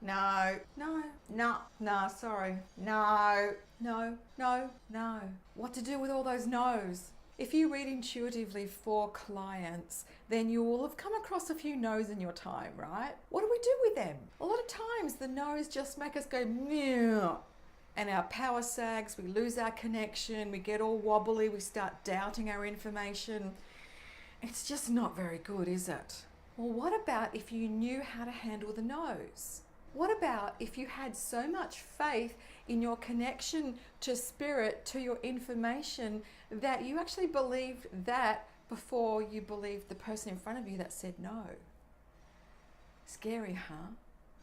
no, no, no, no, sorry, no, no, no, no. What to do with all those no's? If you read intuitively for clients, then you will have come across a few no's in your time, right? What do we do with them? A lot of times the no's just make us go, meow, and our power sags, we lose our connection, we get all wobbly, we start doubting our information. It's just not very good, is it? Well, what about if you knew how to handle the no's? What about if you had so much faith in your connection to spirit, to your information, that you actually believed that before you believed the person in front of you that said no? Scary, huh?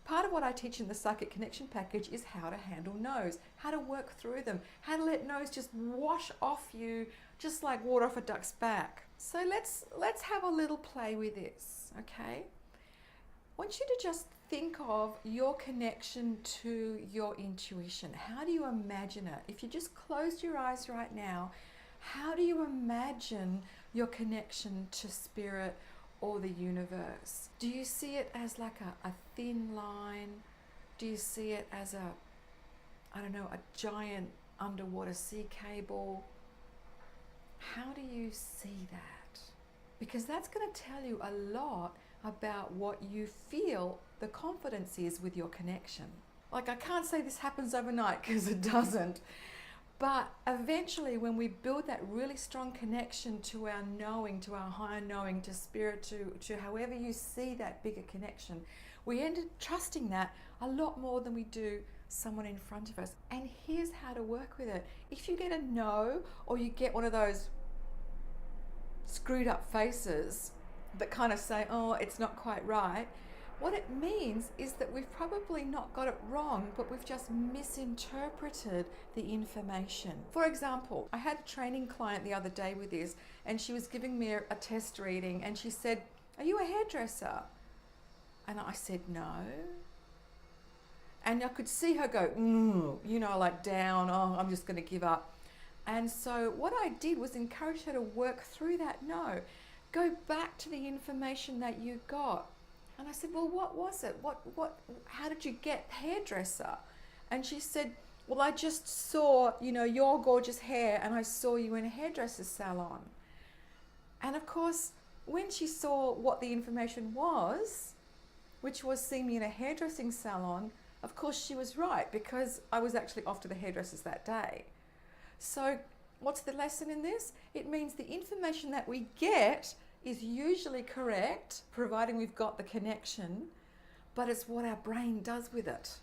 Part of what I teach in the Psychic Connection package is how to handle no's, how to work through them, how to let no's just wash off you just like water off a duck's back. So let's have a little play with this, okay? I want you to just think of your connection to your intuition. How do you imagine it? If you just closed your eyes right now, how do you imagine your connection to spirit or the universe? Do you see it as like a thin line? Do you see it as a giant underwater sea cable? How do you see that? Because that's going to tell you a lot about what you feel the confidence is with your connection. Like, I can't say this happens overnight because it doesn't. But eventually, when we build that really strong connection to our knowing, to our higher knowing, to spirit, to however you see that bigger connection, we end up trusting that a lot more than we do someone in front of us. And here's how to work with it. If you get a no, or you get one of those screwed up faces that kind of say, oh, it's not quite right, what it means is that we've probably not got it wrong, but we've just misinterpreted the information. For example, I had a training client the other day with this, and she was giving me a test reading, and she said, are you a hairdresser? And I said, no. And I could see her go, like down, oh, I'm just going to give up. And so what I did was encourage her to work through that no. Go back to the information that you got. And I said, well, what was it? How did you get hairdresser? And she said, well, I just saw, your gorgeous hair, and I saw you in a hairdresser's salon. And of course, when she saw what the information was, which was seeing me in a hairdressing salon, of course she was right, because I was actually off to the hairdressers that day. So what's the lesson in this? It means the information that we get is usually correct, providing we've got the connection, but it's what our brain does with it.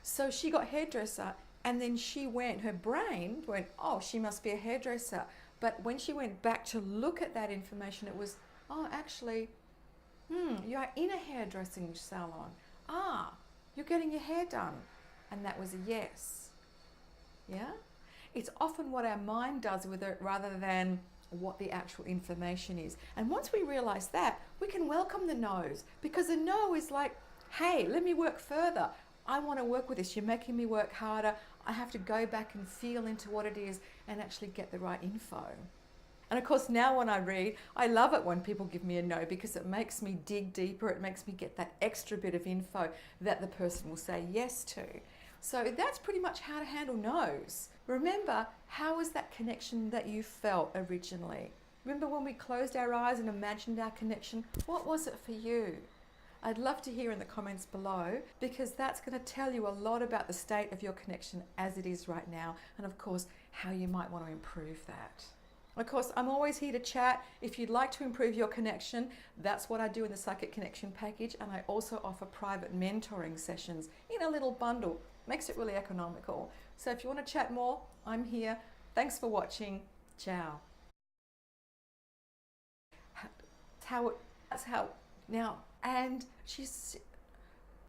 So she got hairdresser, and then her brain went, oh, she must be a hairdresser. But when she went back to look at that information, it was, oh, actually, you are in a hairdressing salon. Ah, you're getting your hair done. And that was a yes. Yeah? It's often what our mind does with it rather than what the actual information is. And once we realize that, we can welcome the no's, because a no is like, hey, let me work further. I want to work with this. You're making me work harder. I have to go back and feel into what it is and actually get the right info. And of course, now when I read, I love it when people give me a no, because it makes me dig deeper. It makes me get that extra bit of info that the person will say yes to. So that's pretty much how to handle no's. Remember, how was that connection that you felt originally? Remember when we closed our eyes and imagined our connection? What was it for you? I'd love to hear in the comments below, because that's going to tell you a lot about the state of your connection as it is right now, and of course, how you might want to improve that. Of course, I'm always here to chat. If you'd like to improve your connection, that's what I do in the Psychic Connection package, and I also offer private mentoring sessions in a little bundle. Makes it really economical. So if you want to chat more, I'm here. Thanks for watching. Ciao. That's how now, and she's